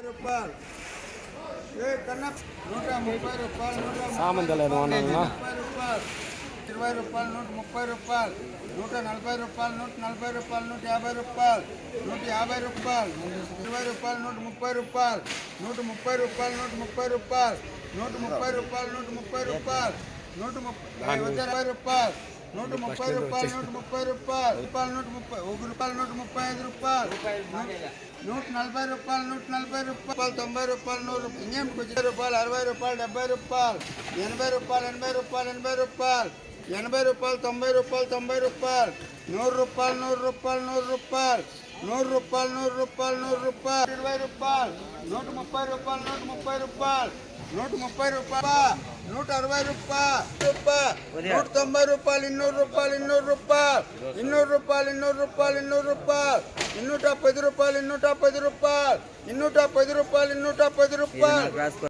రూపాయలు. ఏ కన్నా 130 రూపాయలు. సామంతలేదు 30 రూపాయలు. 20 రూపాయలు. 130 రూపాయలు. 140 రూపాయలు. 140 రూపాయలు. 150 రూపాయలు. 150 రూపాయలు. 20 రూపాయలు. 130 రూపాయలు. 130 రూపాయలు. 130 రూపాయలు. 130 రూపాయలు. 130 రూపాయలు. 130 రూపాయలు. 130 రూపాయలు. 130 రూపాయలు. 1 రూపాయలు. 135 రూపాయలు. 140 రూపాయలు. 140 రూపాయలు. 90 రూపాయలు. 100 రూపాయలు. ఇంకేం 50 రూపాయలు. 60 రూపాయలు. 70 రూపాయలు. 80 రూపాయలు. 80 రూపాయలు. 80 రూపాయలు. 80 రూపాయలు. 90 రూపాయలు. 90 రూపాయలు. 100 రూపాయలు. 100 రూపాయలు. 100 రూపాయలు. 100 రూపాయలు. 100 రూపాయలు. 100 రూపాయలు. 20 రూపాయలు. 130 రూపాయలు. 130 రూపాయలు. 130 రూపాయలు. 160 రూపాయలు. 190 రూపాయలు. 200 రూపాయలు. 200 రూపాయలు. 200 రూపాయలు. 200 రూపాయలు. 200 రూపాయలు. 210 రూపాయలు. 210 రూపాయలు. 210 రూపాయలు. 210 రూపాయలు.